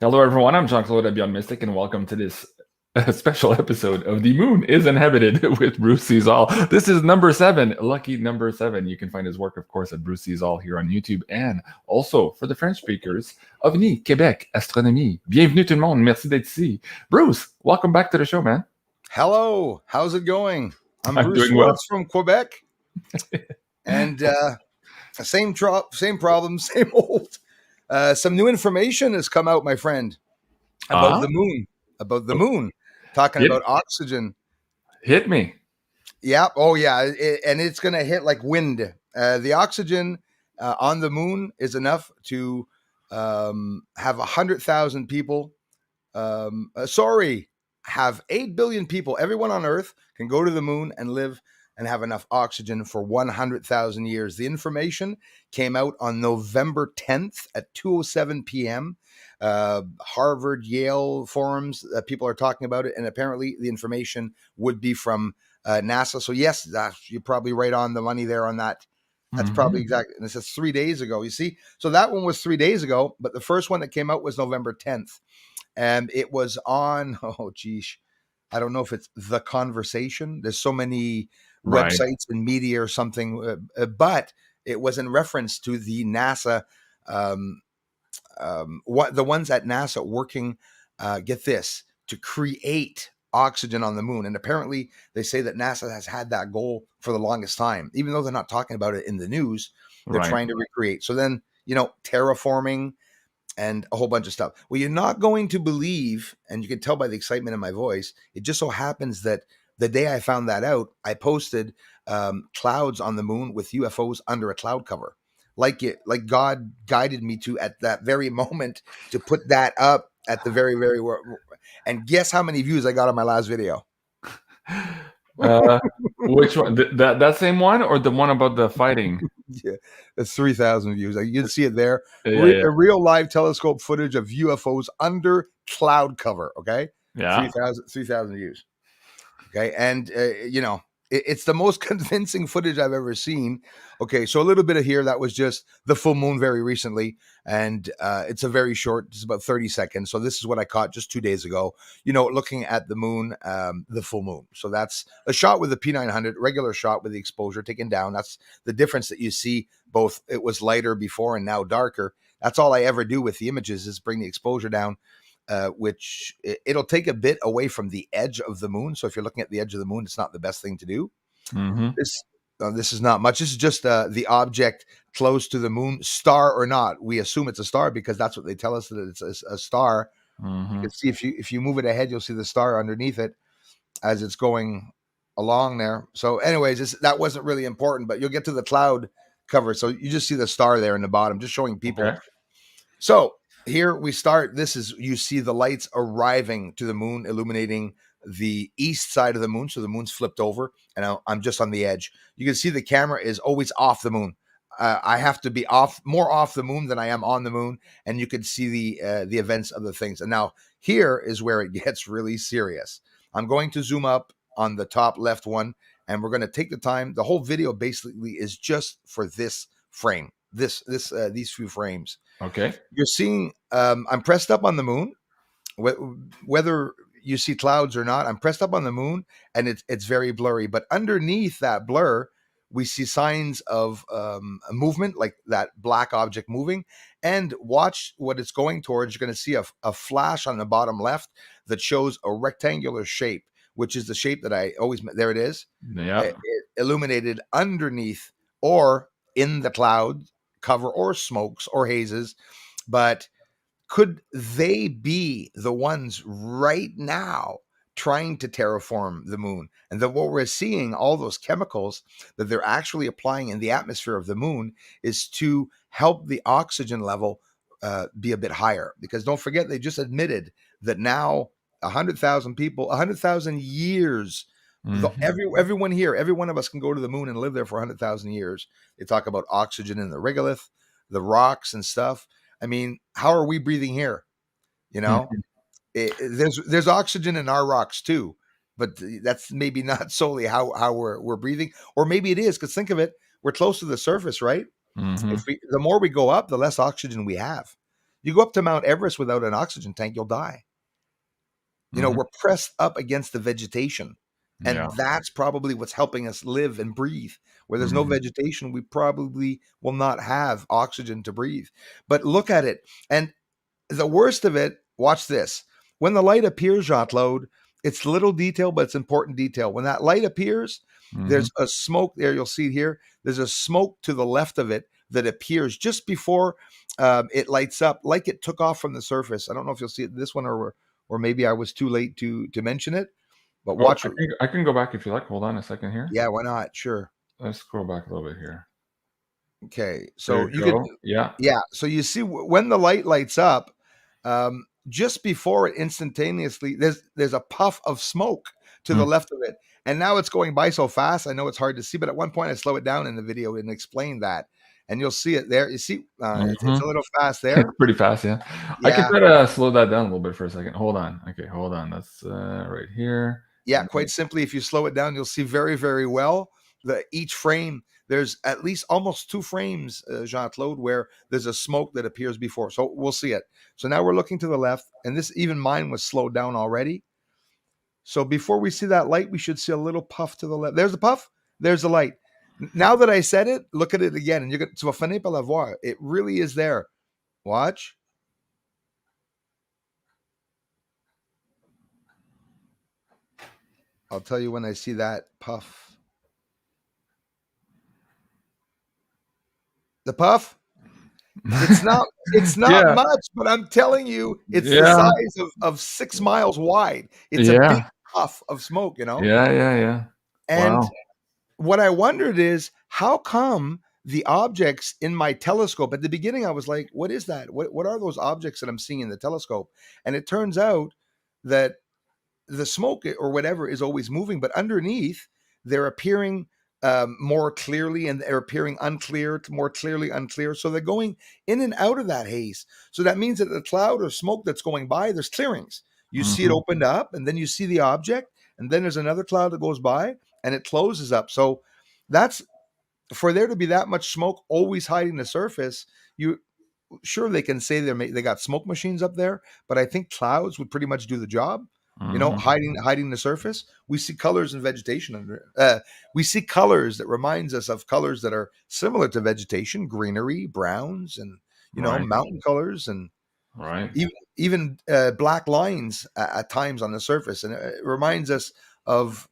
Hello, everyone. I'm Jean-Claude BeyondMystic, and welcome to this special episode of The Moon is Inhabited with Bruce Sees All. This is number 7, lucky number 7. You can find his work, of course, at Bruce Sees All here on YouTube, and also for the French speakers, OVNI, Québec, Astronomie. Bienvenue tout le monde. Merci d'être ici. Bruce, welcome back to the show, man. Hello. How's it going? I'm Bruce doing well. Schwartz from Quebec. And same problem, same old. Some new information has come out, my friend, about the moon. About the moon. Talking about oxygen. Hit me. Yeah. Oh, yeah. And it's going to hit like wind. The oxygen on the moon is enough to have 100,000 people. Have 8 billion people. Everyone on Earth can go to the moon and live and have enough oxygen for 100,000 years. The information came out on November 10th at 2:07 p.m. Harvard, Yale forums, people are talking about it, and apparently the information would be from NASA. So yes, you're probably right on the money there on that. That's probably exactly. And it says 3 days ago. You see, so that one was 3 days ago, but the first one that came out was November 10th. And it was on, I don't know if it's The Conversation. There's so many websites and media or something, but it was in reference to the NASA, the ones at NASA working, get this, to create oxygen on the moon. And apparently they say that NASA has had that goal for the longest time, even though they're not talking about it in the news. They're trying to recreate. So then, terraforming and a whole bunch of stuff. Well, you're not going to believe, and you can tell by the excitement in my voice, it just so happens that the day I found that out, I posted clouds on the moon with UFOs under a cloud cover. Like God guided me to at that very moment to put that up at the very, very, and guess how many views I got on my last video? Which one? That same one, or the one about the fighting? Yeah, it's 3,000 views. You can see it there. A real live telescope footage of UFOs under cloud cover. Okay. Yeah. 3,000 views. Okay. And, it's the most convincing footage I've ever seen. Okay. So a little bit of here, that was just the full moon very recently. And it's a very short, it's about 30 seconds. So this is what I caught just 2 days ago, looking at the moon, the full moon. So that's a shot with the P900, regular shot with the exposure taken down. That's the difference that you see. Both it was lighter before and now darker. That's all I ever do with the images is bring the exposure down. Which it'll take a bit away from the edge of the moon. So if you're looking at the edge of the moon, it's not the best thing to do. This is not much. This is just the object close to the moon, star or not. We assume it's a star because that's what they tell us, that it's a star. You can see if you move it ahead, you'll see the star underneath it as it's going along there. So anyways, that wasn't really important, but you'll get to the cloud cover. So you just see the star there in the bottom, just showing people. Okay. So here we start. You see the lights arriving to the moon, illuminating the east side of the moon. So the moon's flipped over and I'm just on the edge. You can see the camera is always off the moon. I have to be more off the moon than I am on the moon. And you can see the events of the things. And now here is where it gets really serious. I'm going to zoom up on the top left one, and we're going to take the time. The whole video basically is just for this frame, these few frames. Okay. You're seeing, I'm pressed up on the moon, whether you see clouds or not, I'm pressed up on the moon and it's very blurry, but underneath that blur, we see signs of a movement, like that black object moving, and watch what it's going towards. You're going to see a flash on the bottom left that shows a rectangular shape, which is the shape that I always, there it is. Yeah. It illuminated underneath or in the cloud cover or smokes or hazes, but could they be the ones right now trying to terraform the moon? And that what we're seeing, all those chemicals that they're actually applying in the atmosphere of the moon, is to help the oxygen level be a bit higher. Because don't forget, they just admitted that now 100,000 people, 100,000 years, everyone here, every one of us can go to the moon and live there for 100,000 years. They talk about oxygen in the regolith, the rocks and stuff. I mean, how are we breathing here? There's oxygen in our rocks too, but that's maybe not solely how we're breathing, or maybe it is, because think of it, we're close to the surface, right? The more we go up, the less oxygen we have. You go up to Mount Everest without an oxygen tank, you'll die. You know, Mhm. we're pressed up against the vegetation. Yeah. And that's probably what's helping us live and breathe. Where there's no Mhm. vegetation, we probably will not have oxygen to breathe. But look at it. And the worst of it, watch this. When the light appears, Jean-Claude, it's little detail, but it's important detail. When that light appears, Mhm. there's a smoke there. You'll see it here. There's a smoke to the left of it that appears just before it lights up, like it took off from the surface. I don't know if you'll see it in this one, or maybe I was too late to mention it. But Oh, watch. I can go back if you like. Hold on a second here. Yeah, why not? Sure. Let's scroll back a little bit here. Okay, There so you you could, go. Yeah. yeah. So you see when the light lights up, just before it instantaneously, there's a puff of smoke to the Mm. left of it, and now it's going by so fast. I know it's hard to see, but at one point I slow it down in the video and explain that, and you'll see it there. You see, it's a Mhm. little fast It's there. pretty fast, yeah. I can Yeah, try to slow that down a little bit for a second. Hold on. Okay, hold on. That's right here. yeah. Quite simply, if you slow it down, you'll see very, very well that each frame. There's at least almost 2 frames, Jean-Claude, where there's a smoke that appears before. So we'll see it. So now we're looking to the left, and this even mine was slowed down already. So before we see that light, we should see a little puff to the left. There's the puff. There's the light. Now that I said it, look at it again, and you're going to finir par la voir. It really is there. Watch. I'll tell you when I see that puff. The puff. It's not. It's not Yeah. much, but I'm telling you, it's the Yeah. size of 6 miles wide. It's a big Yeah. puff of smoke, Yeah, yeah, yeah. And Wow. what I wondered is how come the objects in my telescope at the beginning I was like, what is that? What are those objects that I'm seeing in the telescope? And it turns out that the smoke or whatever is always moving, but underneath they're appearing more clearly, and they're appearing unclear, more clearly unclear. So they're going in and out of that haze. So that means that the cloud of smoke that's going by, there's clearings. You see it Mhm. opened up, and then you see the object, and then there's another cloud that goes by, and it closes up. So that's for there to be that much smoke always hiding the surface. You sure they can say they got smoke machines up there, but I think clouds would pretty much do the job. Mhm. Hiding the surface. We see colors in vegetation under. We see colors that reminds us of colors that are similar to vegetation, greenery, browns, and Right. mountain colors, and Right. even black lines at times on the surface, and it reminds us of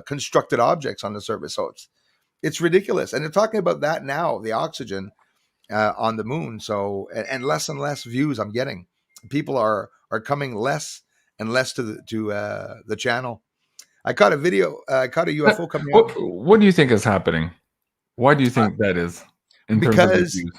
constructed objects on the surface. So it's ridiculous, and they're talking about that now. The oxygen on the moon. So and less and less views I'm getting. People are coming less and less to the channel. I caught a video. I caught a Uh, UFO coming What out what do you think is happening? Why do you think that is in terms of the because views?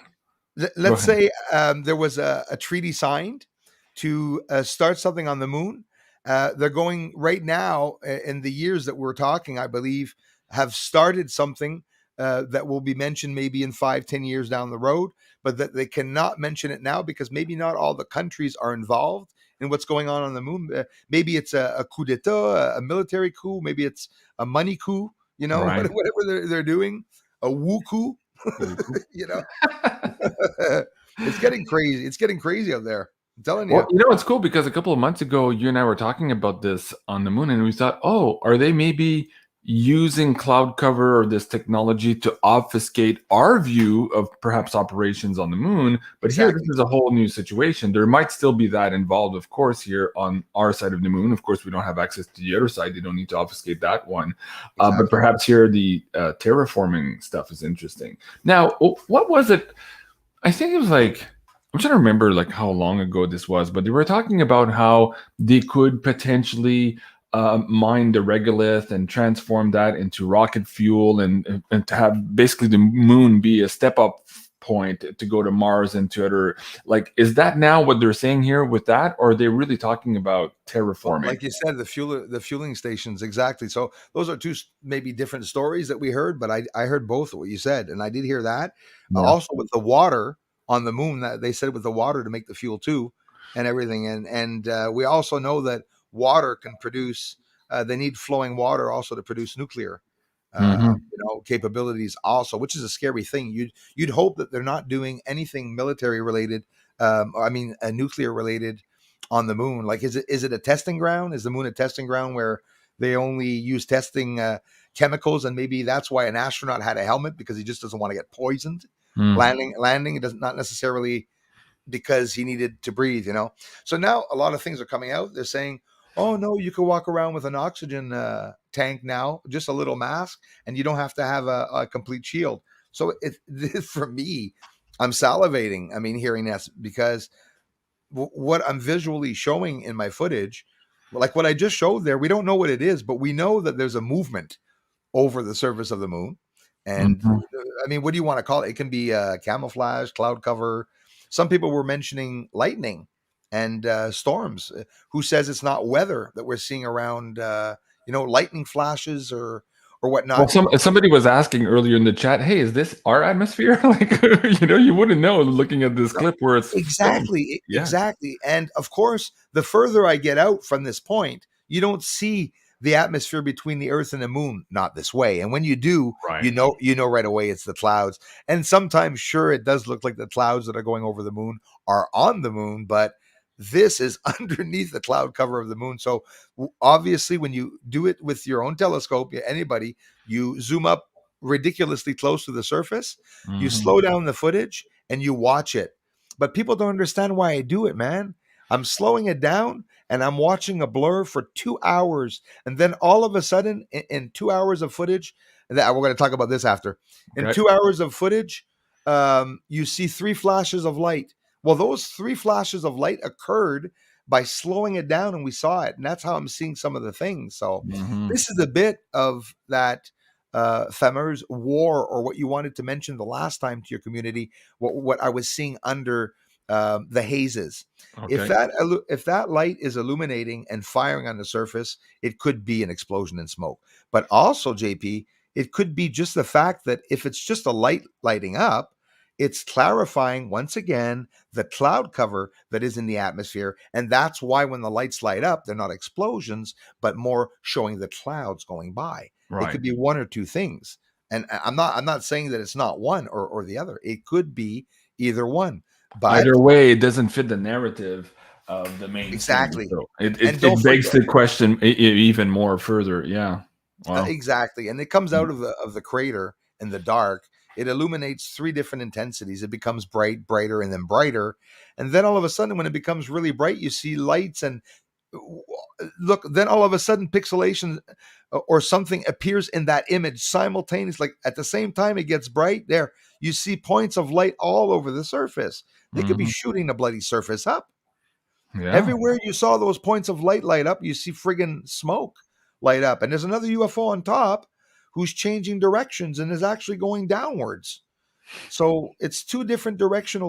Go let's ahead. say there was a treaty signed to start something on the moon. They're going right now in the years that we're talking, I believe, have started something that will be mentioned maybe in 5, 10 years down the road, but that they cannot mention it now because maybe not all the countries are involved in what's going on the moon. Maybe it's a coup d'etat, a military coup. Maybe it's a money coup. Right. Whatever they're doing, a woo coup. Cool. you know, it's getting crazy. It's getting crazy out there. I'm telling Well, you. it's cool because a couple of months ago, you and I were talking about this on the moon, and we thought, oh, are they maybe using cloud cover or this technology to obfuscate our view of perhaps operations on the moon? But here, this Exactly. is a whole new situation. There might still be that involved, of course, here on our side of the moon. Of course, we don't have access to the other side. They don't need to obfuscate that one. But Exactly. perhaps here, the terraforming stuff is interesting. Now, what was it? I think it was like I'm trying to remember like how long ago this was, but they were talking about how they could potentially mine the regolith and transform that into rocket fuel, and to have basically the moon be a step up point to go to Mars and to other. Like, is that now what they're saying here with that, or are they really talking about Well, terraforming? like you said, the fueling stations, exactly. So those are two maybe different stories that we heard, but I heard both of what you said, and I did hear that. Yeah. Also with the water on the moon, that they said with the water to make the fuel too, and everything, and we also know that water can produce. They need flowing water also to produce nuclear. Hmm. Capabilities also, which is a scary thing. You'd hope that they're not doing anything military related nuclear related on the moon? Like, is it a testing ground? Is the moon a testing ground where they only use testing chemicals, and maybe that's why an astronaut had a helmet, because he just doesn't want to get poisoned landing. It does not necessarily because he needed to breathe, So now a lot of things are coming out. They're saying, oh no, you can walk around with an oxygen tank now, just a little mask, and you don't have to have a complete shield. So for me, I'm salivating. I mean, hearing this, because what I'm visually showing in my footage, like what I just showed there, we don't know what it is, but we know that there's a movement over the surface of the moon. And I mean, what do you want to call it? It can be camouflage, cloud cover. Some people were mentioning lightning and storms. Who says it's not weather that we're seeing around, lightning flashes or whatnot? Well, somebody was asking earlier in the chat, hey, is this our atmosphere? Like, you wouldn't know looking at this clip where it's exactly. And of course, the further I get out from this point, you don't see the atmosphere between the Earth and the moon, not this way. And when you do, you know right away it's the clouds. And sometimes, sure, it does look like the clouds that are going over the moon are on the moon, but this is underneath the cloud cover of the moon. So obviously, when you do it with your own telescope, anybody, you zoom up ridiculously close to the surface, you slow down the footage, and you watch it. But people don't understand why I do it, man. I'm slowing it down, and I'm watching a blur for 2 hours. And then all of a sudden, in 2 hours of footage, that we're going to talk about this after. In 2 hours of footage, you see 3 flashes of light. Well, those 3 flashes of light occurred by slowing it down, and we saw it. And that's how I'm seeing some of the things. So this is a bit of that Famers war, or what you wanted to mention the last time to your community, what I was seeing under the hazes. If that light is illuminating and firing on the surface, it could be an explosion in smoke. But also, JP, it could be just the fact that if it's just a light lighting up, it's clarifying once again the cloud cover that is in the atmosphere. And that's why when the lights light up, they're not explosions, but more showing the clouds going by. It could be one or two things. And I'm not saying that it's not one or the other. It could be either one. But either way, it doesn't fit the narrative of the main exactly. So it begs the question even more further. Yeah. Wow. Exactly. And it comes out of the crater in the dark. It illuminates 3 different intensities. It becomes bright, brighter, and then brighter. And then all of a sudden, when it becomes really bright, you see lights, and look, then all of a sudden pixelation or something appears in that image simultaneously. Like at the same time it gets bright, there you see points of light all over the surface. They could be shooting the bloody surface up. Everywhere you saw those points of light up, you see friggin' smoke light up. And there's another UFO on top who's changing directions and is actually going downwards. So it's 2 different directions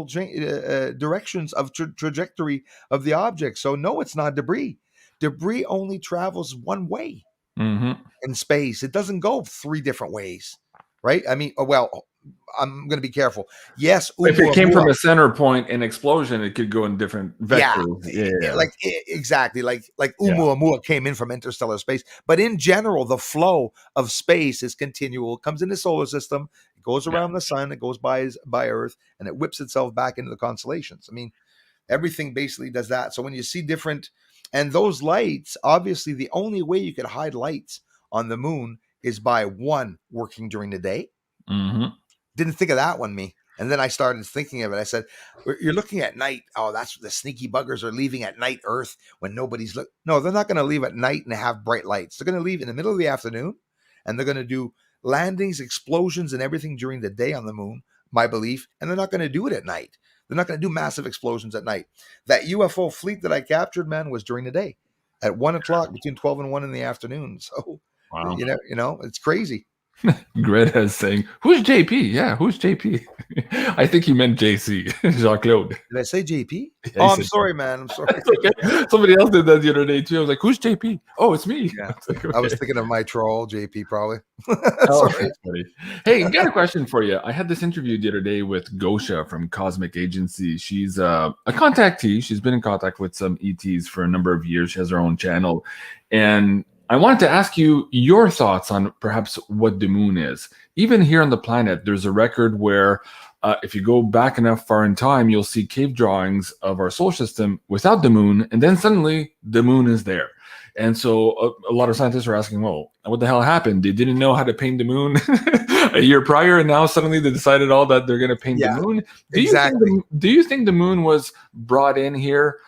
of trajectory of the object. So no, it's not debris. Debris only travels one way in space. It doesn't go 3 different ways, right? I mean, well, I'm going to be careful. Yes, if it came from a center point, an explosion, it could go in different vectors. Yeah. Like exactly, like Oumuamua came in from interstellar space. But in general, the flow of space is continual. It comes in the solar system, it goes around the sun, it goes by Earth, and it whips itself back into the constellations. I mean, everything basically does that. So when you see different, and those lights, obviously, the only way you could hide lights on the moon is by one, working during the day. Didn't think of that one, me. And then I started thinking of it. I said, you're looking at night. Oh, that's the sneaky buggers are leaving at night, Earth, when nobody's looking. No, they're not going to leave at night and have bright lights. They're going to leave in the middle of the afternoon, and they're going to do landings, explosions, and everything during the day on the moon, my belief. And they're not going to do it at night. They're not going to do massive explosions at night. That UFO fleet that I captured, man, was during the day at 1 o'clock, between 12 and 1 in the afternoon. So, you know, it's crazy. Greta is saying, who's JP? Yeah, who's JP? I think he meant JC, Jean-Claude. Did I say JP? Yeah, I'm sorry, man. I'm sorry. Okay. Somebody else did that the other day too. I was like, who's JP? Oh, it's me. Yeah. Like, okay. I was thinking of my troll, JP, probably. Sorry. Hey, I got a question for you. I had this interview the other day with Gosha from Cosmic Agency. She's a contactee. She's been in contact with some ETs for a number of years. She has her own channel. And I wanted to ask you your thoughts on perhaps what the moon is. Even here on the planet, there's a record where if you go back enough far in time, you'll see cave drawings of our solar system without the moon, and then suddenly the moon is there. And so a lot of scientists are asking, well, what the hell happened? They didn't know how to paint the moon a year prior, and now suddenly they decided all that they're going to paint the moon. Exactly. Do you think the moon was brought in here?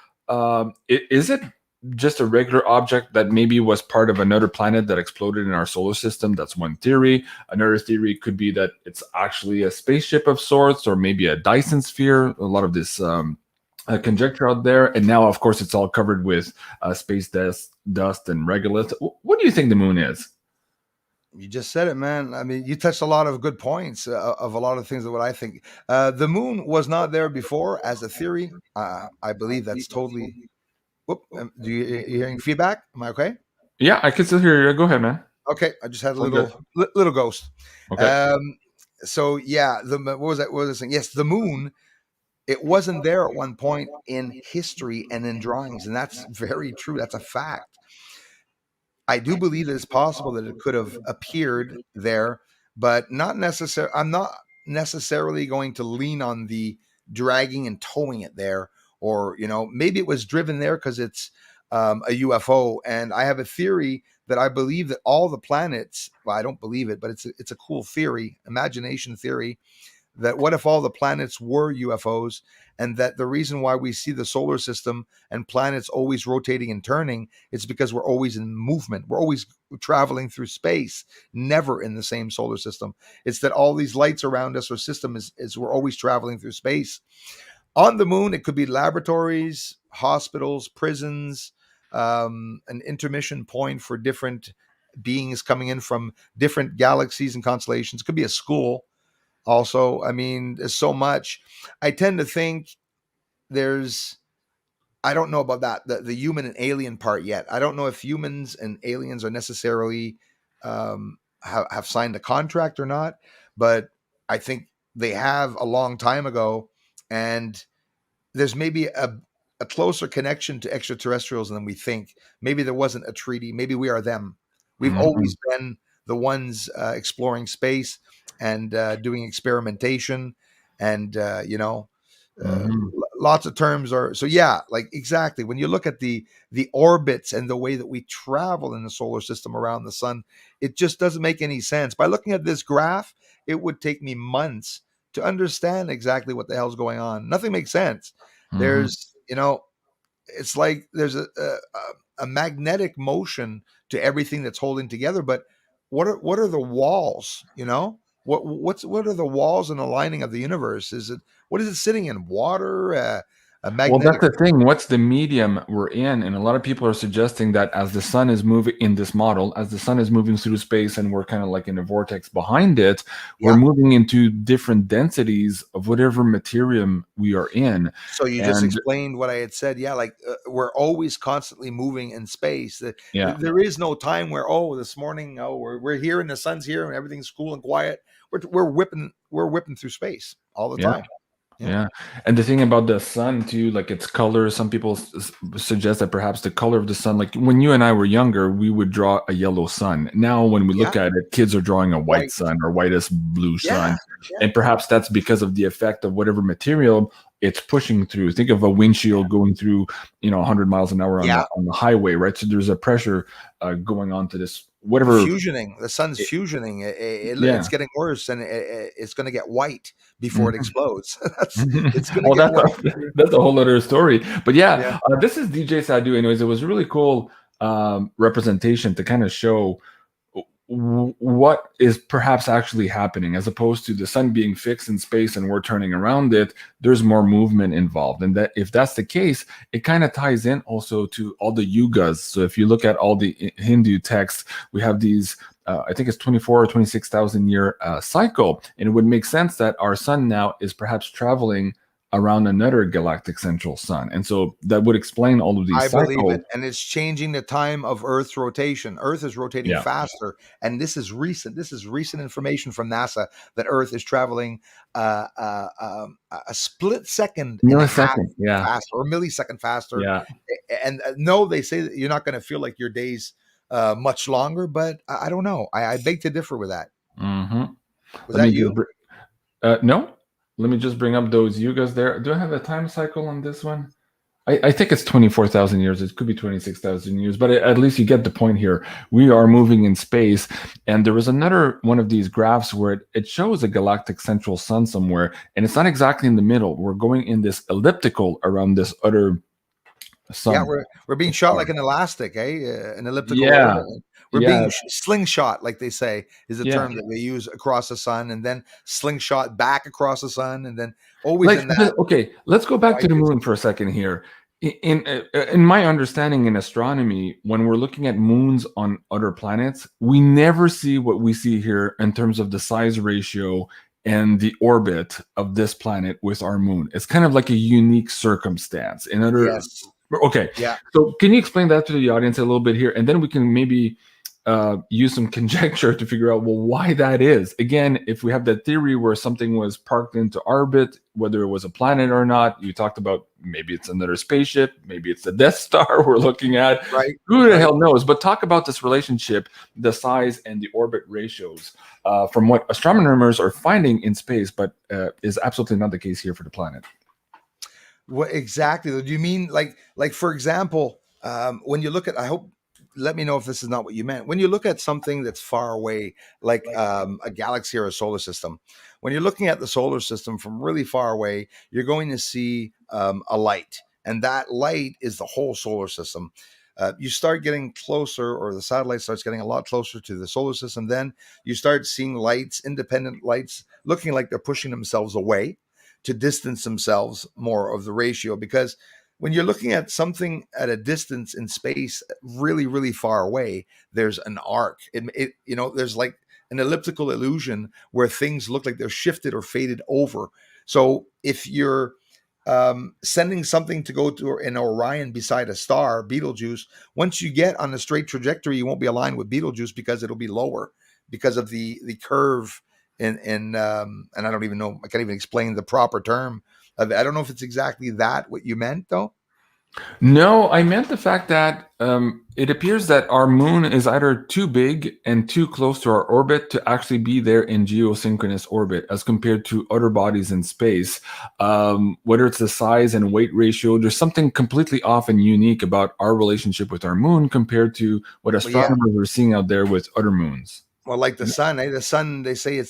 Is it just a regular object that maybe was part of another planet that exploded in our solar system? That's one theory. Another theory could be that it's actually a spaceship of sorts, or maybe a Dyson sphere. A lot of this conjecture out there, and now, of course, it's all covered with space dust and regolith. What do you think the moon is? You just said it, man. I mean, you touched a lot of good points of a lot of things of what I think. The moon was not there before as a theory. I believe that's totally. Whoop, do you hearing feedback? Am I okay? Yeah, I can still hear you. Go ahead, man. Okay, I just had a Okay. little ghost. Okay. So yeah, what was that? What was I saying? Yes, the moon. It wasn't there at one point in history and in drawings, and that's very true. That's a fact. I do believe that it's possible that it could have appeared there, but not necessarily. I'm not necessarily going to lean on the dragging and towing it there, or maybe it was driven there because it's a UFO. And I have a theory that I believe that all the planets. Well, I don't believe it, but it's a cool theory, imagination theory. That what if all the planets were UFOs, and that the reason why we see the solar system and planets always rotating and turning, it's because we're always in movement. We're always traveling through space, never in the same solar system. It's that all these lights around us or system is we're always traveling through space. On the moon, it could be laboratories, hospitals, prisons, an intermission point for different beings coming in from different galaxies and constellations. It could be a school. Also, I mean, there's so much. I tend to think I don't know about that, the human and alien part yet. I don't know if humans and aliens are necessarily have signed a contract or not, but I think they have a long time ago, and there's maybe a closer connection to extraterrestrials than we think. Maybe there wasn't a treaty. Maybe we are them. We've always been the ones exploring space and doing experimentation, and lots of terms are so. Yeah, like exactly. When you look at the orbits and the way that we travel in the solar system around the sun, it just doesn't make any sense. By looking at this graph, it would take me months to understand exactly what the hell's going on. Nothing makes sense. There's, it's like there's a magnetic motion to everything that's holding together. But what are the walls? What are the walls and the lining of the universe? What is it sitting in? Water, a Well, that's magnetic. the thing. What's the medium we're in? And a lot of people are suggesting that as the sun is moving in this model, as the sun is moving through space and we're kind of like in a vortex behind it, we're Yeah. moving into different densities of whatever materium we are in. So you just explained what I had said. Yeah, like we're always constantly moving in space. Yeah. There is no time where this morning we're here and the sun's here and everything's cool and quiet. We're whipping through space all the time. Yeah. And the thing about the sun too, like its color, some people suggest that perhaps the color of the sun, like when you and I were younger, we would draw a yellow sun. Now, when we look at it, kids are drawing a white sun or whitest blue sun. And perhaps that's because of the effect of whatever material it's pushing through. Think of a windshield going through, 100 miles an hour on the highway, right? So there's a pressure going on to this, whatever. Fusioning. The sun's fusioning. It's getting worse, and it's going to get white before it explodes. It's going to get white. That's a whole other story. But this is DJ Sadu. Anyways, it was really cool representation to kind of show what is perhaps actually happening, as opposed to the sun being fixed in space and we're turning around it. There's more movement involved, and that if that's the case, it kind of ties in also to all the yugas. So if you look at all the Hindu texts, we have these I think it's 24 or 26,000 year cycle, and it would make sense that our sun now is perhaps traveling around another galactic central sun, and so that would explain all of these cycles. I believe it, and it's changing the time of Earth's rotation. Earth is rotating faster, and this is recent. This is recent information from NASA that Earth is traveling a split second, millisecond, faster, or millisecond faster. Yeah, and no, they say that you're not going to feel like your days much longer, but I don't know. I beg to differ with that. Mm-hmm. Was that you? No. let me just bring up those yugas there. Do I have a time cycle on this one? I think it's 24,000 years. It could be 26,000 years, but at least you get the point here. We are moving in space. And there was another one of these graphs where it shows a galactic central sun somewhere, and it's not exactly in the middle. We're going in this elliptical around this other sun. Yeah, we're being shot like an elastic, an elliptical Yeah. orbit. We're being slingshot, like they say, is a term that they use across the sun, and then slingshot back across the sun, and then always in that. Okay, let's go back to the moon for a second here. In my understanding in astronomy, when we're looking at moons on other planets, we never see what we see here in terms of the size ratio and the orbit of this planet with our moon. It's kind of like a unique circumstance. In other, Yes. Okay. Yeah. So can you explain that to the audience a little bit here, and then we can maybe use some conjecture to figure out, well, why that is. Again, if we have that theory where something was parked into orbit, whether it was a planet or not, you talked about maybe it's another spaceship, maybe it's the Death Star we're looking at. Right. Who the hell knows? But talk about this relationship, the size and the orbit ratios, from what astronomers are finding in space, but is absolutely not the case here for the planet. What exactly? Do you mean like for example, when you look at, let me know if this is not what you meant. When you look at something that's far away, like a galaxy or a solar system, when you're looking at the solar system from really far away, you're going to see a light, and that light is the whole solar system. You start getting closer, or the satellite starts getting a lot closer to the solar system, then you start seeing lights, independent lights, looking like they're pushing themselves away to distance themselves more of the ratio. Because when you're looking at something at a distance in space, really, really far away, there's an arc. There's like an elliptical illusion where things look like they're shifted or faded over. So if you're sending something to go to an Orion beside a star, Betelgeuse, once you get on a straight trajectory, you won't be aligned with Betelgeuse because it'll be lower because of the curve. And I don't even know, I can't even explain the proper term of it. I don't know if it's exactly that what you meant though. No, I meant the fact that it appears that our moon is either too big and too close to our orbit to actually be there in geosynchronous orbit as compared to other bodies in space. Whether it's the size and weight ratio, there's something completely off and unique about our relationship with our moon compared to what astronomers are seeing out there with other moons. Well, like the sun, the sun, they say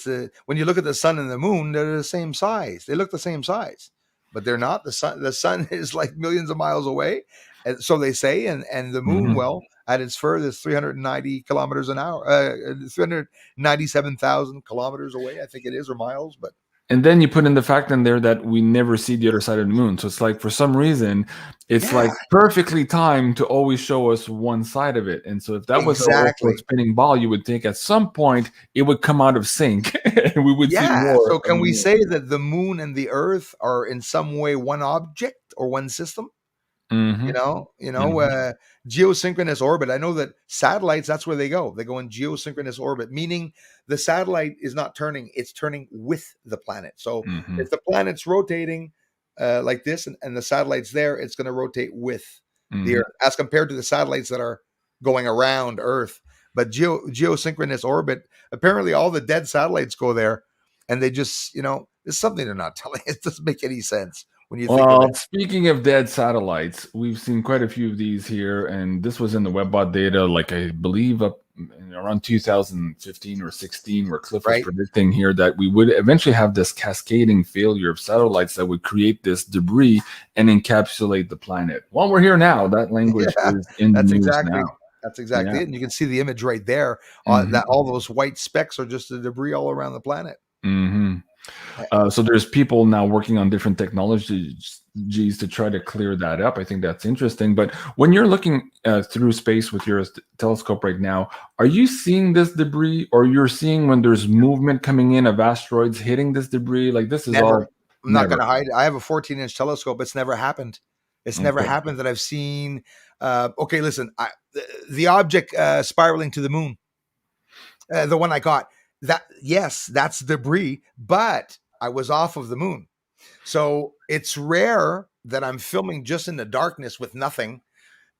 when you look at the sun and the moon, they're the same size. They look the same size, but they're not. The sun is like millions of miles away. And so they say, and the moon, well, at its furthest 390 kilometers an hour, 397,000 kilometers away, I think it is, or miles, but. And then you put in the fact in there that we never see the other side of the moon. So it's like, for some reason, it's like perfectly timed to always show us one side of it. And so if that was a spinning ball, you would think at some point it would come out of sync and we would see more. So can we say that the moon and the earth are in some way one object or one system? Geosynchronous orbit. I know that satellites, that's where they go. They go in geosynchronous orbit, meaning the satellite is not turning, it's turning with the planet. So if the planet's rotating like this and the satellite's there, it's going to rotate with the Earth as compared to the satellites that are going around Earth. But geosynchronous orbit, apparently all the dead satellites go there, and they just, there's something they're not telling. It doesn't make any sense. Well, speaking of dead satellites, we've seen quite a few of these here, and this was in the WebBot data, like I believe up around 2015 or 16, where Cliff was predicting here that we would eventually have this cascading failure of satellites that would create this debris and encapsulate the planet. Well, we're here now. That language is in the news now. That's exactly it. And you can see the image right there. That all those white specks are just the debris all around the planet. So there's people now working on different technologies to try to clear that up. I think that's interesting. But when you're looking through space with your telescope right now, are you seeing this debris, or you're seeing when there's movement coming in of asteroids hitting this debris? Like, this is all. I'm not going to hide. I have a 14-inch telescope. It's never happened. It's never happened that I've seen. Okay, listen, the object spiraling to the moon, the one I got. That's debris, but I was off of the moon. So it's rare that I'm filming just in the darkness with nothing,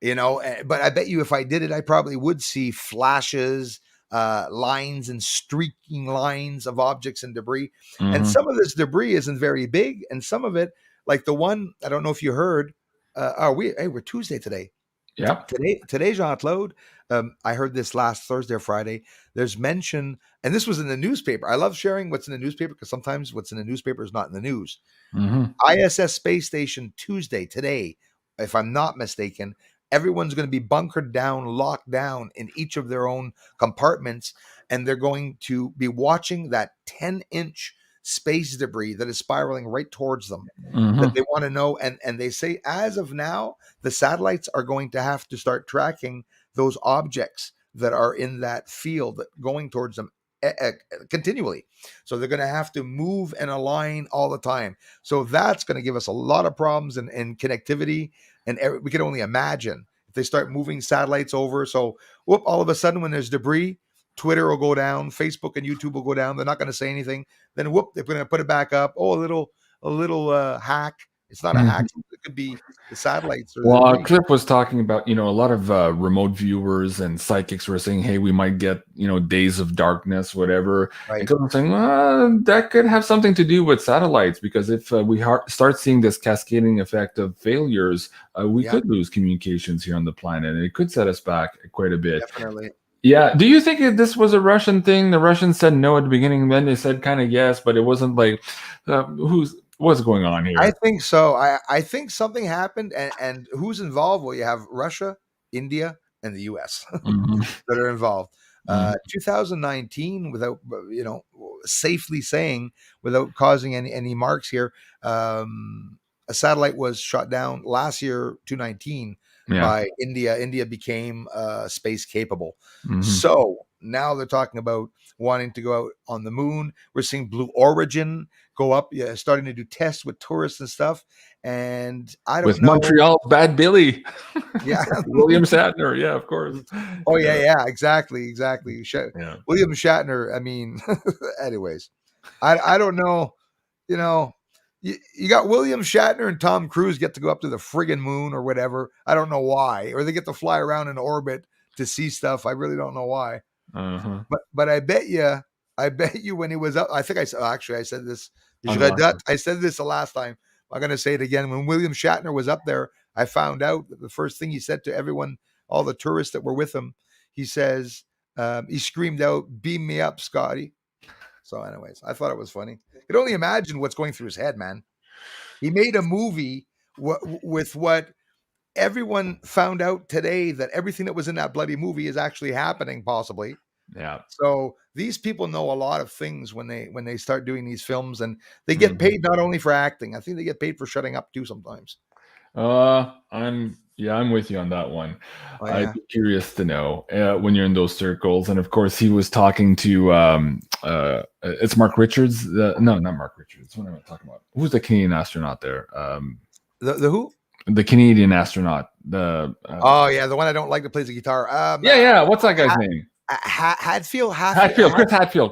but I bet you if I did it, I probably would see flashes lines and streaking lines of objects and debris. And Mhm. some of this debris isn't very big, and some of it, like the one, I don't know if you heard. We're Tuesday today. Yeah. Today, Jean-Claude, I heard this last Thursday or Friday. There's mention, and this was in the newspaper. I love sharing what's in the newspaper because sometimes what's in the newspaper is not in the news. Mhm. ISS space station Tuesday, today, if I'm not mistaken, everyone's going to be bunkered down, locked down in each of their own compartments, and they're going to be watching that 10-inch space debris that is spiraling right towards them. That Mhm. they want to know, and they say as of now, the satellites are going to have to start tracking those objects that are in that field going towards them continually. So they're going to have to move and align all the time. So that's going to give us a lot of problems in connectivity. And we can only imagine if they start moving satellites over. So all of a sudden when there's debris, Twitter will go down, Facebook and YouTube will go down. They're not going to say anything. Then they're going to put it back up. Oh, a little hack. It's not a hack. It could be the satellites or the Well, debris. Cliff was talking about, a lot of remote viewers and psychics were saying, hey, we might get, days of darkness, whatever. And Right. Cliff was saying, that could have something to do with satellites, because if we start seeing this cascading effect of failures, we could lose communications here on the planet, and it could set us back quite a bit. Definitely. Yeah. Do you think this was a Russian thing? The Russians said no at the beginning, then they said kind of yes, but it wasn't like, what's going on here? I think so. I think something happened, and who's involved? Well, you have Russia, India, and the U.S. Mhm. that are involved. Mhm. 2019, without safely saying, without causing any marks here, a satellite was shot down last year, 2019, Yeah. by India. India became space capable. Mhm. So now they're talking about wanting to go out on the moon. We're seeing Blue Origin go up, starting to do tests with tourists and stuff. And I don't With know. Montreal's Bad Billy. Yeah. William Shatner. Yeah, of course. Oh yeah, exactly. Yeah. William Shatner. I mean, anyways, I don't know. You got William Shatner and Tom Cruise get to go up to the friggin' moon or whatever. I don't know why, or they get to fly around in orbit to see stuff. I really don't know why. Uh-huh. But I bet you when he was up, I think actually I said this. On the last one. I said this the last time. I'm going to say it again. When William Shatner was up there, I found out that the first thing he said to everyone, all the tourists that were with him, he says, he screamed out, "Beam me up, Scotty." So, anyways, I thought it was funny. You could only imagine what's going through his head, man. He made a movie with what everyone found out today, that everything that was in that bloody movie is actually happening, possibly. Yeah. So these people know a lot of things when they start doing these films, and they get paid not only for acting. I think they get paid for shutting up too sometimes. I'm with you on that one. Oh, I'd yeah. be curious to know when you're in those circles. And of course, he was talking to it's Mark Richards. No, not Mark Richards. What am I talking about? Who's the Canadian astronaut there? The who? The Canadian astronaut. The Oh yeah, the one I don't like that plays the guitar. yeah. What's that guy's name? Hadfield.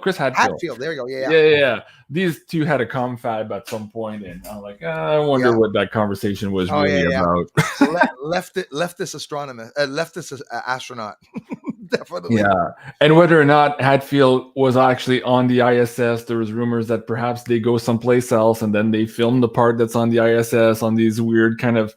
Chris Hadfield. There you go. Yeah. These two had a confab at some point, and I'm like, I wonder what that conversation was really about. Leftist astronaut. Definitely. Yeah, and whether or not Hadfield was actually on the ISS, there was rumors that perhaps they go someplace else, and then they film the part that's on the ISS on these weird kind of,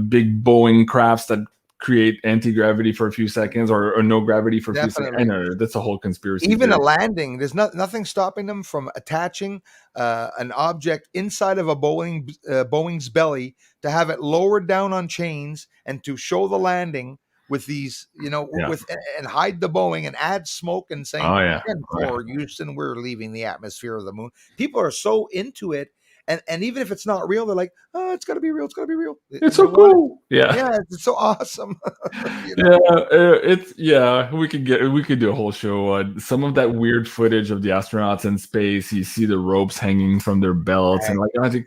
big Boeing crafts that create anti-gravity for a few seconds, or no gravity for a few seconds. I know that's a whole conspiracy. Even a landing, there's nothing stopping them from attaching an object inside of a Boeing's belly, to have it lowered down on chains and to show the landing with these, and hide the Boeing and add smoke and saying, for Houston, we're leaving the atmosphere of the moon. People are so into it. And even if it's not real, they're like, oh, it's got to be real. It's got to be real. It's so cool. Yeah, it's so awesome. We could do a whole show on some of that weird footage of the astronauts in space. You see the ropes hanging from their belts, and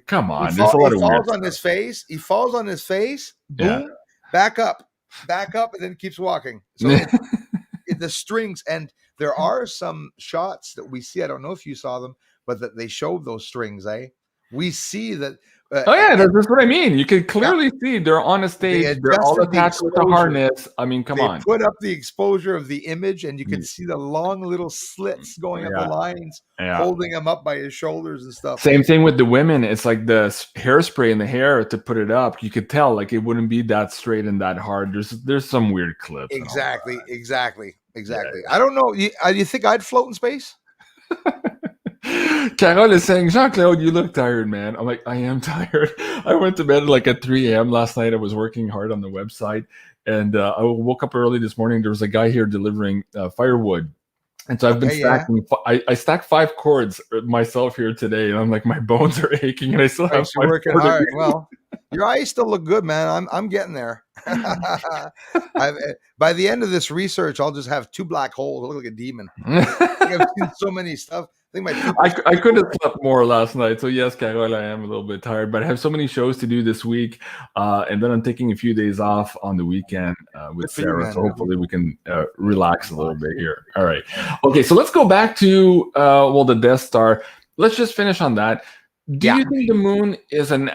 come on, there's a lot of weird stuff. He falls on his face. Boom, back up, and then keeps walking. So the strings, and there are some shots that we see. I don't know if you saw them, but that they showed those strings. We see that Oh yeah, that's what I mean. You can Yeah, clearly see they're on a they stage. They're all adjusted the attached with a exposure. harness. I mean, come They on. put up the exposure of the image, and you could Mm, see the long little slits going up the yeah, lines, yeah. holding him up by his shoulders and stuff. Same thing with the women. It's like the hairspray in the hair to put it up. You could tell like it wouldn't be that straight and that hard. There's some weird clips and all Exactly, exactly, that. exactly. I don't know. You think I'd float in space? Yeah. Carol is saying, Jean-Claude, you look tired, man. I'm like, I am tired. I went to bed like at 3 a.m. last night. I was working hard on the website, and I woke up early this morning. There was a guy here delivering firewood. And so I've been Okay, yeah. stacking. I stacked 5 cords myself here today, and I'm like, my bones are aching, and I still have. Right, you're working hard. Well, your eyes still look good, man. I'm getting there. By the end of this research, I'll just have 2 black holes. I look like a demon. I've seen so many stuff. I think my pupils I could have slept more last night. So yes, Carol, I am a little bit tired, but I have so many shows to do this week, and then I'm taking a few days off on the weekend with Good for you, Sarah. man. So hopefully we can relax a little bit here. All right. Okay, so let's go back to the Death Star. Let's just finish on that. Do you think the moon is an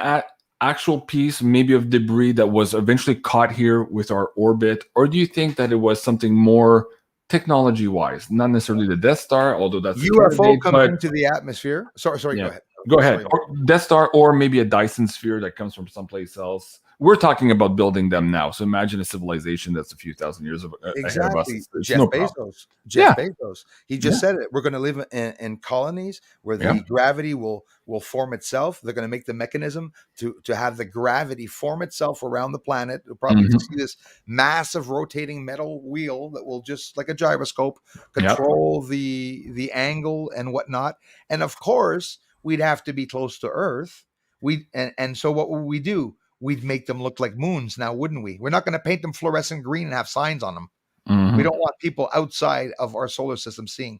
actual piece, maybe of debris that was eventually caught here with our orbit, or do you think that it was something more technology-wise, not necessarily the Death Star, although that's UFO comes into the atmosphere? Sorry, yeah. go ahead. Go ahead. Or Death Star, or maybe a Dyson sphere that comes from someplace else. We're talking about building them now, so imagine a civilization that's a few thousand years ahead of us. Jeff Bezos. Jeff Bezos. He just said it. We're going to live in colonies where the gravity will form itself. They're going to make the mechanism to have the gravity form itself around the planet. You'll probably see this massive rotating metal wheel that will just like a gyroscope control the angle and whatnot. And of course, we'd have to be close to Earth. And so what would we do? We'd make them look like moons now, wouldn't we? We're not going to paint them fluorescent green and have signs on them. We don't want people outside of our solar system seeing.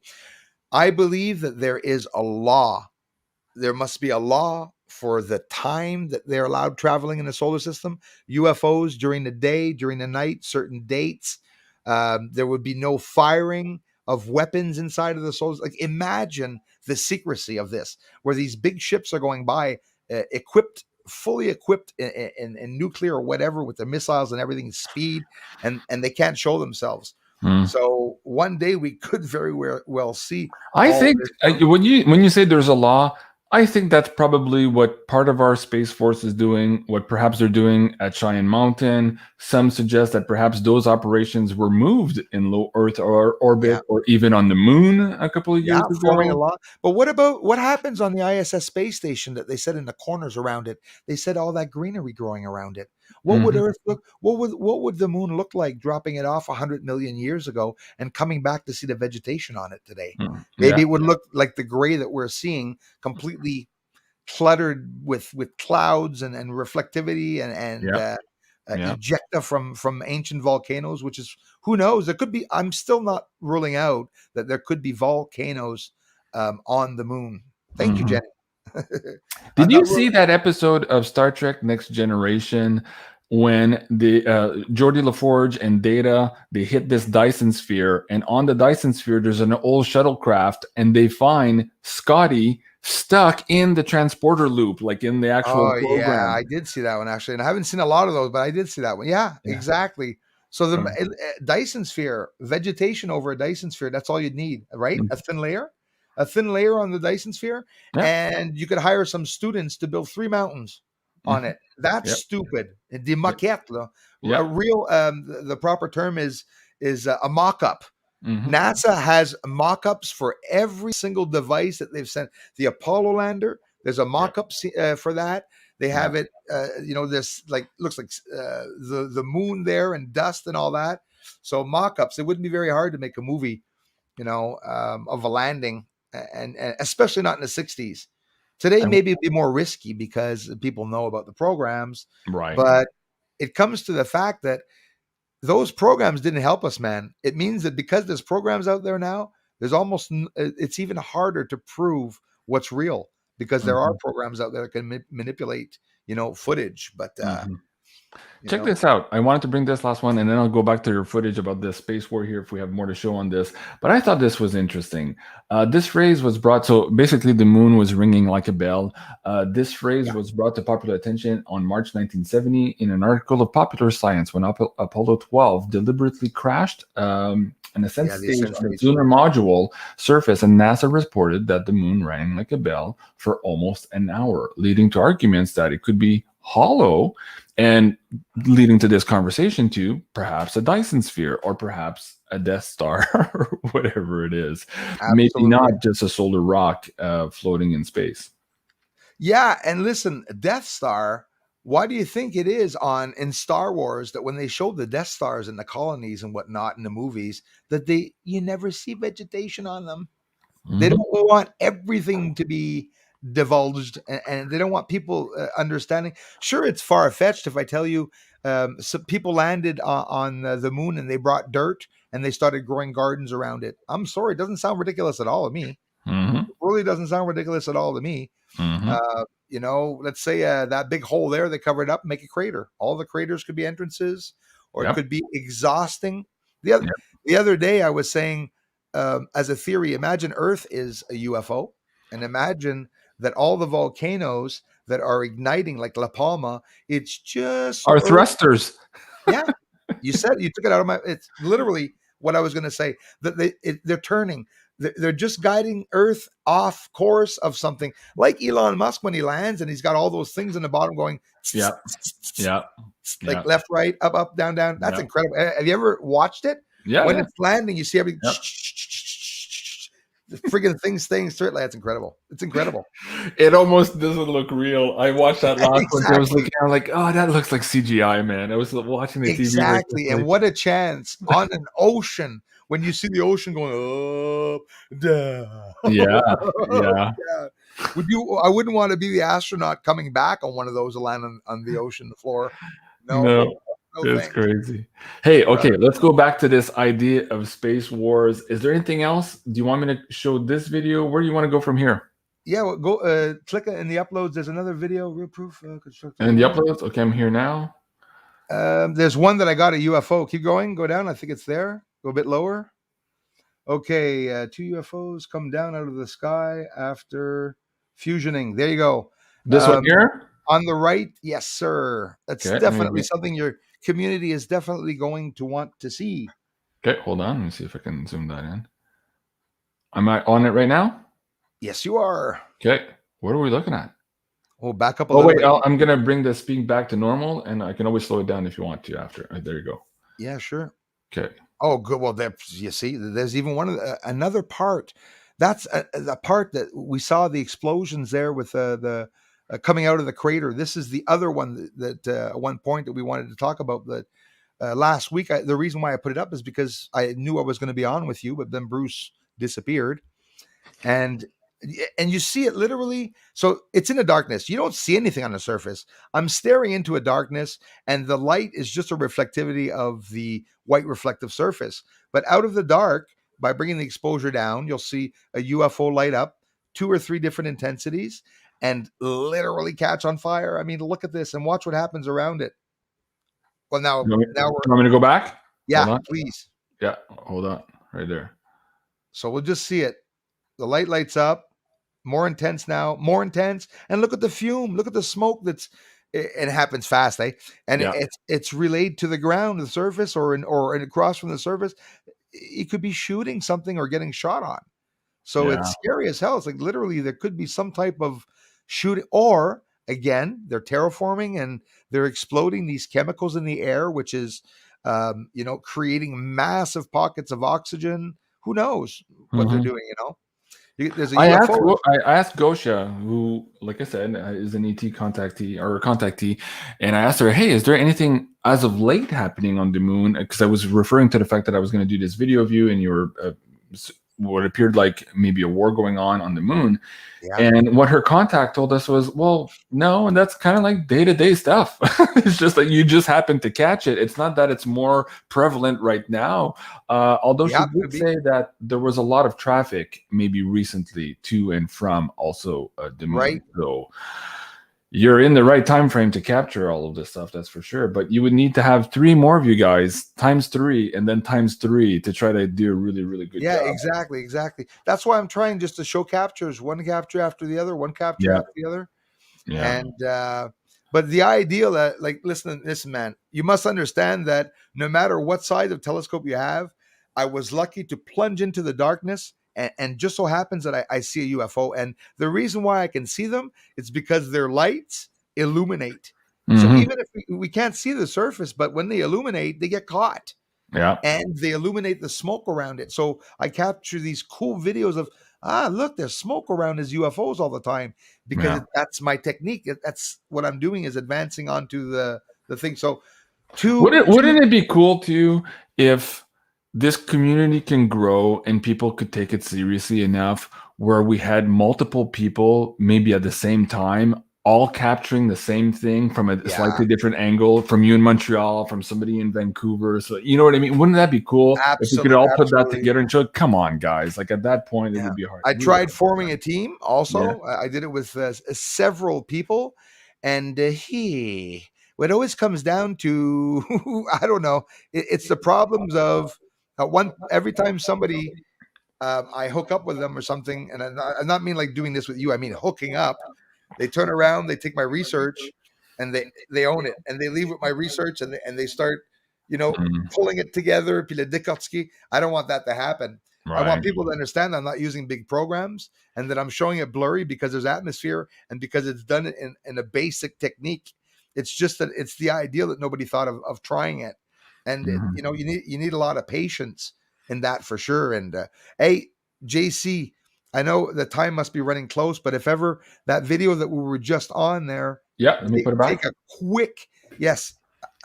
I believe that there is a law. There must be a law for the time that they're allowed traveling in the solar system. UFOs during the day, during the night, certain dates. There would be no firing of weapons inside of the solar system. Like, imagine the secrecy of this, where these big ships are going by, fully equipped in nuclear or whatever, with the missiles and everything, speed, and they can't show themselves. So one day we could very well see. I think when you say there's a law, I think that's probably what part of our Space Force is doing, what perhaps they're doing at Cheyenne Mountain. Some suggest that perhaps those operations were moved in low Earth orbit, or even on the moon a couple of years ago. Forming a lot. But what happens on the ISS space station that they said in the corners around it? They said all that greenery growing around it. What would Earth look? What would the moon look like dropping it off 100 million years ago and coming back to see the vegetation on it today? Maybe it would look like the gray that we're seeing, completely cluttered with clouds and reflectivity and ejecta from ancient volcanoes, which is, who knows? There could be. I'm still not ruling out that there could be volcanoes on the moon. Thank you, Jenny. Did you see that episode of Star Trek Next Generation when the Geordi LaForge and Data, they hit this Dyson sphere, and on the Dyson sphere there's an old shuttlecraft, and they find Scotty stuck in the transporter loop, like in the actual program. Yeah, I did see that one actually, and I haven't seen a lot of those, but I did see that one. Yeah. Exactly. So the Dyson sphere, vegetation over a Dyson sphere, that's all you'd need, right? A thin layer on the Dyson sphere, and you could hire some students to build 3 mountains on it. That's stupid. The maquette, a real, the proper term is a mock-up. NASA has mock-ups for every single device that they've sent. The Apollo lander, there's a mock-up for that. They have it, this looks like the moon there and dust and all that. So mock-ups. It wouldn't be very hard to make a movie, of a landing, and especially not in the 60s. Today, maybe it'd be more risky because people know about the programs. Right. But it comes to the fact that those programs didn't help us, man. It means that because there's programs out there now, it's even harder to prove what's real, because there are programs out there that can manipulate, footage. But Check this out. I wanted to bring this last one, and then I'll go back to your footage about the space war here if we have more to show on this. But I thought this was interesting. This phrase was brought, so basically the moon was ringing like a bell. This phrase was brought to popular attention on March 1970 in an article of Popular Science when Apollo 12 deliberately crashed an ascent stage on its lunar module surface, and NASA reported that the moon rang like a bell for almost an hour, leading to arguments that it could be hollow, and leading to this conversation to perhaps a Dyson sphere or perhaps a Death Star or whatever it is. Absolutely. Maybe not just a solar rock floating in space. Yeah, and listen, Death Star, why do you think it is in Star Wars that when they show the Death Stars in the colonies and whatnot in the movies, that you never see vegetation on them? Mm-hmm. They don't want everything to be divulged, and they don't want people understanding. Sure, it's far-fetched if I tell you some people landed on the moon and they brought dirt and they started growing gardens around it. I'm sorry, it doesn't sound ridiculous at all to me. Mm-hmm. It really doesn't sound ridiculous at all to me. Mm-hmm. Let's say that big hole there, they cover it up, make a crater. All the craters could be entrances, or it could be exhausting. The other day I was saying, as a theory, imagine Earth is a UFO, and imagine that all the volcanoes that are igniting, like La Palma, it's just our thrusters. Yeah, you took it out of my. It's literally what I was going to say. That they're turning. They're just guiding Earth off course of something, like Elon Musk when he lands and he's got all those things in the bottom going. Like left, right, up, down, down. That's incredible. Have you ever watched it? Yeah. When it's landing, you see everything. The friggin' thing staying straight. That's incredible. It's incredible. It almost doesn't look real. I watched that last one. I was like, oh, that looks like CGI, man. I was watching the TV. Exactly. And what a chance on an ocean when you see the ocean going up, down. Yeah. I wouldn't want to be the astronaut coming back on one of those to land on the ocean floor. No. It's crazy. Hey, okay, let's go back to this idea of space wars. Is there anything else? Do you want me to show this video? Where do you want to go from here? Yeah, well, go click in the uploads. There's another video, real proof constructed. And the uploads? Okay, I'm here now. There's one that I got a UFO. Keep going, go down. I think it's there. Go a bit lower. Okay, 2 UFOs come down out of the sky after fusioning. There you go. This one here? On the right, yes, sir. That's definitely something your community is definitely going to want to see. Okay, hold on. Let me see if I can zoom that in. Am I on it right now? Yes, you are. Okay, what are we looking at? Oh, back up a little bit. I'm going to bring the speed back to normal, and I can always slow it down if you want to after. There you go. Yeah, sure. Okay. Oh, good. Well, you see, there's even another part. That's the part that we saw the explosions there with the coming out of the crater. This is the other one that at one point that we wanted to talk about. That last week, the reason why I put it up is because I knew I was going to be on with you, but then Bruce disappeared, and you see it literally. So it's in the darkness. You don't see anything on the surface. I'm staring into a darkness, and the light is just a reflectivity of the white reflective surface. But out of the dark, by bringing the exposure down, you'll see a UFO light up, 2 or 3 different intensities, and literally catch on fire. I mean, look at this and watch what happens around it. Well, now you want me to go back? Yeah, please. Yeah, hold on, right there. So we'll just see it. The light lights up, more intense now, more intense, and look at the fume. Look at the smoke. It happens fast, eh? And it's relayed to the ground, the surface, or across from the surface. It could be shooting something or getting shot on. So it's scary as hell. It's like literally there could be some type of shooting, or again, they're terraforming and they're exploding these chemicals in the air, which is, creating massive pockets of oxygen. Who knows what they're doing? There's a UFO. I asked Gosha, who, like I said, is an ET contactee, and I asked her, "Hey, is there anything as of late happening on the moon?" Because I was referring to the fact that I was going to do this video of you, and you were what appeared like maybe a war going on the moon. Yeah. And what her contact told us was, well, no, and that's kind of like day-to-day stuff. It's just that you just happen to catch it. It's not that it's more prevalent right now. Although she did say that there was a lot of traffic maybe recently to and from also the moon. Right. So you're in the right time frame to capture all of this stuff, that's for sure. But you would need to have 3 more of you guys times 3 and then times 3 to try to do a really, really good Yeah, job. exactly. That's why I'm trying just to show captures, one capture after the other, one capture Yeah. after the other. Yeah. And but the ideal that, like, listen, man, you must understand that no matter what size of telescope you have, I was lucky to plunge into the darkness, and just so happens that I see a UFO. And the reason why I can see them is because their lights illuminate. So Mhm. even if we can't see the surface, but when they illuminate, they get caught Yeah. and they illuminate the smoke around it. So I capture these cool videos of, look, there's smoke around his UFOs all the time, because Yeah. that's my technique. That's what I'm doing, is advancing onto the thing. So Wouldn't it be cool too if this community can grow and people could take it seriously enough where we had multiple people maybe at the same time all capturing the same thing from a yeah, slightly different angle, from you in Montreal, from somebody in Vancouver. So you know what I mean? Wouldn't that be cool if we could absolutely, all put that absolutely. together and show, come on, guys, like at that point it Yeah. would be hard. I Really tried hard to forming find. a team Yeah. also. I did it with several people. And what always comes down to, I don't know, it's the problems of one, every time somebody, I hook up with them or something, and I'm not mean like doing this with you. I mean hooking up. They turn around, they take my research, and they own it, and they leave with my research, and they start, Mm, pulling it together. Puis le décortiquer. I don't want that to happen. I want right. people to understand I'm not using big programs, and that I'm showing it blurry because there's atmosphere, and because it's done in a basic technique. It's just that it's the ideal that nobody thought of trying it, and Mhm. you need a lot of patience in that for sure. And hey, JC, I know the time must be running close, but if ever that video that we were just on there, Yeah, let me put it take back. a quick, yes,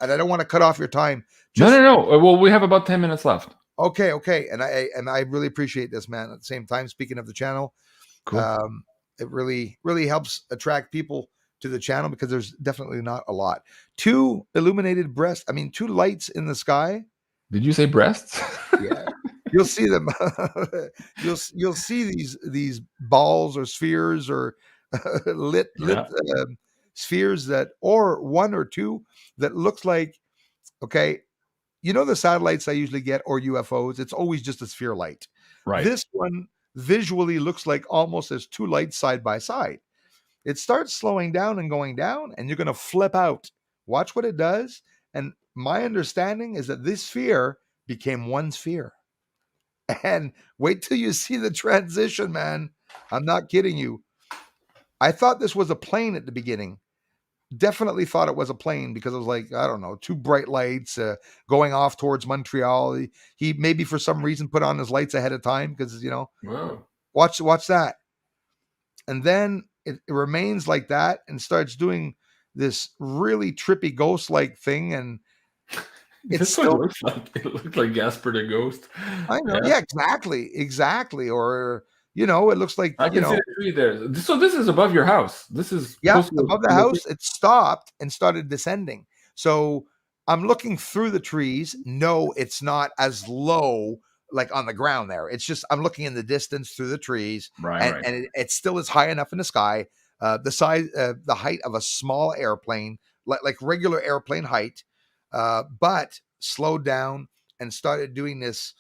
and I don't want to cut off your time. No, Just no, no. Well, we have about 10 minutes left. okay, and I really appreciate this, man. At the same time, speaking of the channel, Cool. um, it really helps attract people to the channel, because there's definitely not a lot. Two illuminated breasts. I mean, two lights in the sky. Did you say breasts? Yeah, you'll see them. You'll see these balls or spheres or lit Yeah. spheres, that, or one or two that looks like, okay, the satellites I usually get, or UFOs. It's always just a sphere light. Right. This one visually looks like almost as two lights side by side. It starts slowing down and going down, and you're going to flip out. Watch what it does. And my understanding is that this sphere became one sphere. And wait till you see the transition, man. I'm not kidding you. I thought this was a plane at the beginning. Definitely thought it was a plane, because it was like, I don't know, two bright lights going off towards Montreal. He maybe for some reason put on his lights ahead of time, because Wow. watch that. And then it remains like that and starts doing this really trippy ghost like thing. And it's That's what it still, looks like. It looks like Gasper the Ghost. I know, Yeah. yeah, exactly. Or, it looks like, I can see the tree there. So this is above your house. This is yeah, close to above the the location. house, it stopped and started descending. So I'm looking through the trees. No, it's not as low like on the ground there. It's just I'm looking in the distance through the trees, Right, and right. it still is high enough in the sky, the height of a small airplane, like regular airplane height, but slowed down and started doing this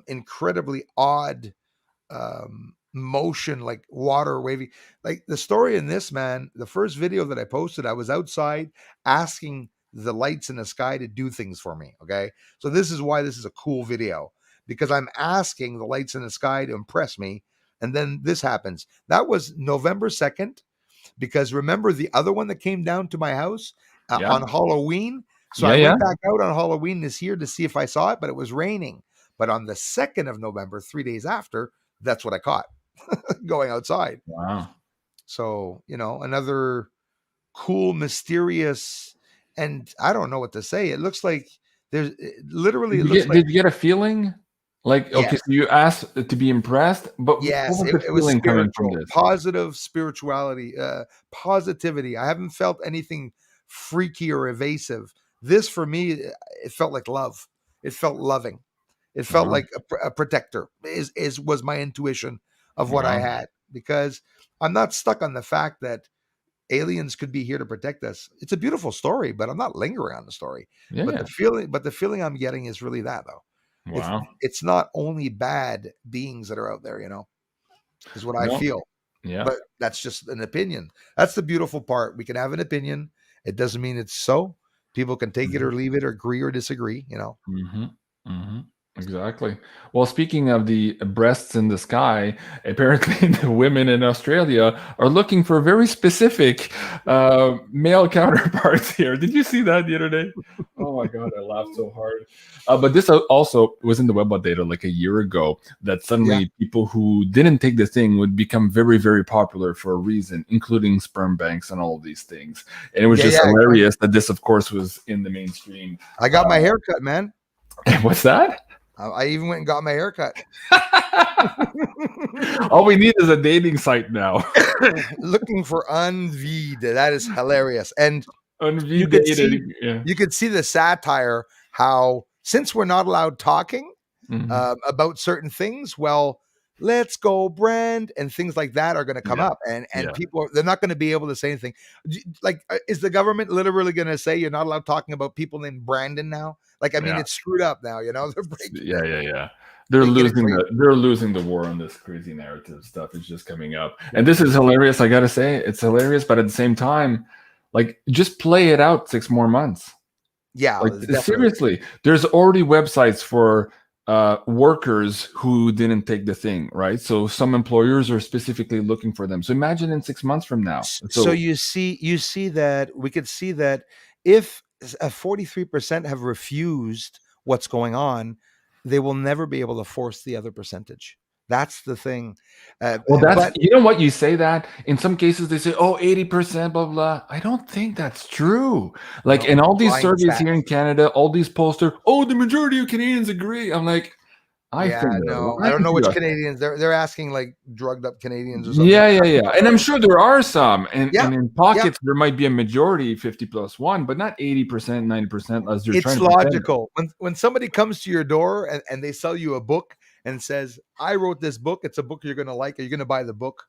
incredibly odd motion, like water wavy. Like the story in this, man, the first video that I posted, I was outside asking the lights in the sky to do things for me. Okay, so this is why this is a cool video, because I'm asking the lights in the sky to impress me. And then this happens. That was November 2nd, because remember the other one that came down to my house Yeah. on Halloween. So Yeah, I yeah. went back out on Halloween this year to see if I saw it, but it was raining. But on the 2nd of November, 3 days after, that's what I caught going outside. Wow. So, another cool, mysterious, and I don't know what to say. It looks like literally, it looks like, Did you get a feeling? Like, okay, yes, so you asked to be impressed, but what yes, was the it was feeling coming from spiritual, this? positive spirituality, positivity. I haven't felt anything freaky or evasive. This for me, it felt like love. It felt loving. It felt Wow. like a protector is was my intuition of what I Wow. had, because I'm not stuck on the fact that aliens could be here to protect us. It's a beautiful story, but I'm not lingering on the story. Yeah, But yeah. the feeling I'm getting is really that though. Wow. It's not only bad beings that are out there, is what I No. feel. Yeah. But that's just an opinion. That's the beautiful part. We can have an opinion. It doesn't mean it's so. People can take it or leave it, or agree or disagree. Mm-hmm. Mm-hmm. Exactly. Well, speaking of the breasts in the sky, apparently the women in Australia are looking for very specific male counterparts here. Did you see that the other day? Oh my God, I laughed so hard. But this also was in the Web data like a year ago, that suddenly people who didn't take the thing would become very, very popular for a reason, including sperm banks and all of these things. And it was just hilarious that this, of course, was in the mainstream. I got my hair cut, man. What's that? I even went and got my hair cut. All we need is a dating site now. Looking for Unvied. That is hilarious. And You could see the satire, how since we're not allowed talking about certain things, well, let's go brand and things like that are going to come up, and people, they're not going to be able to say anything. Like, is the government literally going to say you're not allowed talking about people named Brandon now? Like, I mean, it's screwed up now. They're breaking. They're losing the war on this crazy narrative stuff. It's just coming up, and this is hilarious. I gotta say, it's hilarious, but at the same time, like, just play it out 6 more months. Yeah, like, seriously, there's already websites for workers who didn't take the thing, right? So some employers are specifically looking for them. So imagine in 6 months from now. So you see that we could see that if 43% have refused what's going on, they will never be able to force the other percentage. That's the thing. You know what? You say that in some cases they say, 80%, blah, blah. I don't think that's true. Like, in all these surveys here in Canada, all these posters, the majority of Canadians agree. I'm like, I don't know which Canadians. They're asking, like, drugged up Canadians or something. Yeah. And I'm sure there are some. And in pockets, there might be a majority, 50+1, but not 80%, 90%. As you're it's logical. When somebody comes to your door and they sell you a book and says, I wrote this book, it's a book you're going to like, are you going to buy the book?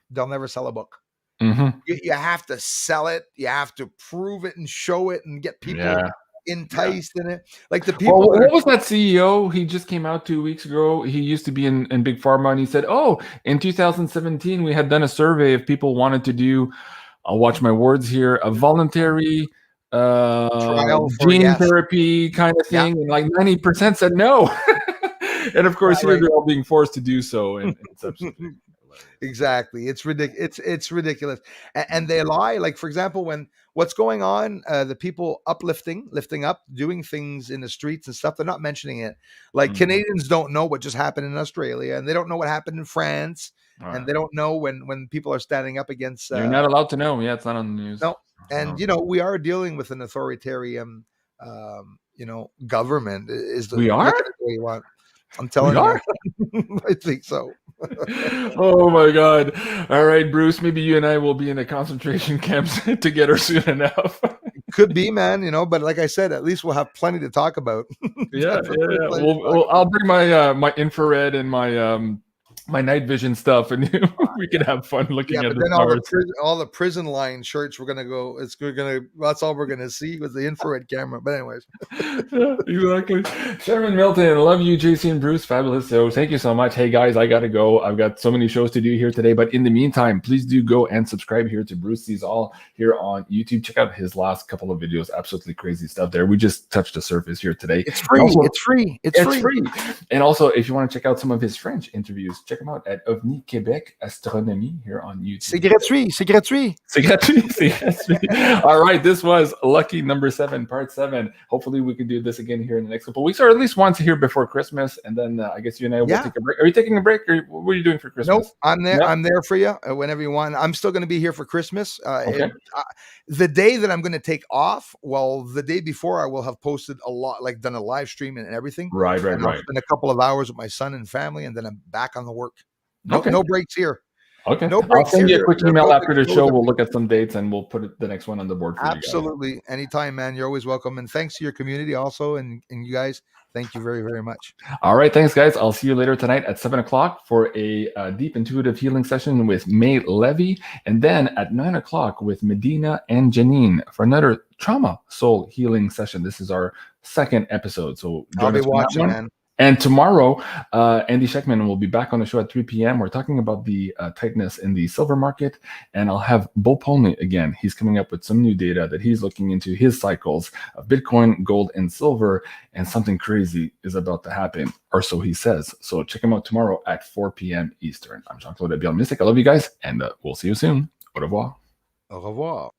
They'll never sell a book. Mm-hmm. You have to sell it. You have to prove it and show it and get people enticed in it. Like the people. What was that CEO? He just came out 2 weeks ago. He used to be in Big Pharma, and he said, in 2017, we had done a survey if people wanted to do, I'll watch my words here, a voluntary trial gene therapy kind of thing. And like 90% said no. And of course, here they're all being forced to do so. And exactly. It's ridiculous. It's ridiculous. And they lie. Like, for example, when what's going on, the people lifting up, doing things in the streets and stuff, they're not mentioning it. Like, Canadians don't know what just happened in Australia, and they don't know what happened in France, and they don't know when people are standing up against. You're not allowed to know. Yeah, it's not on the news. No. And, we are dealing with an authoritarian, government. We are? We want. I'm telling you. I think so. Oh my God. All right, Bruce, maybe you and I will be in a concentration camps together soon enough. Could be, man, but like I said, at least we'll have plenty to talk about. Yeah. Well, I'll bring my my infrared and my night vision stuff, and we can have fun looking at the stars. All the prison line shirts, that's all we're gonna see with the infrared camera. But anyways. Yeah, exactly. Sherman Milton, love you, JC and Bruce, fabulous. So thank you so much. Hey guys, I gotta go. I've got so many shows to do here today, but in the meantime, please do go and subscribe here to Bruce Sees All here on YouTube. Check out his last couple of videos. Absolutely crazy stuff there. We just touched the surface here today. It's free. Also, it's free. And also, if you want to check out some of his French interviews, check them out at OVNI Québec Astronomie here on YouTube. C'est gratuit. All right, this was lucky number 7, part 7. Hopefully we can do this again here in the next couple of weeks, or at least once here before Christmas, and then I guess you and I will take a break. Are you taking a break, or what are you doing for Christmas? Nope, I'm there. I'm there for you whenever you want. I'm still going to be here for Christmas. Okay. The day that I'm going to take off, the day before, I will have posted a lot, like done a live stream and everything. Right. I'll spend a couple of hours with my son and family, and then I'm back on the work. No breaks here. Okay. No I'll breaks send you a here. quick We're email about to after the close show. up. We'll look at some dates and we'll put the next one on the board for you guys. Absolutely. Anytime, man. You're always welcome. And thanks to your community also. And you guys, thank you very, very much. All right. Thanks, guys. I'll see you later tonight at 7 o'clock for a deep intuitive healing session with May Levy. And then at 9 o'clock with Medina and Janine for another trauma soul healing session. This is our second episode. So I'll join be us for that watching, one. man. And tomorrow, Andy Sheckman will be back on the show at 3 p.m. We're talking about the tightness in the silver market. And I'll have Bo Polney again. He's coming up with some new data that he's looking into his cycles of Bitcoin, gold, and silver. And something crazy is about to happen, or so he says. So check him out tomorrow at 4 p.m. Eastern. I'm Jean-Claude BeyondMystic. I love you guys, and we'll see you soon. Au revoir. Au revoir.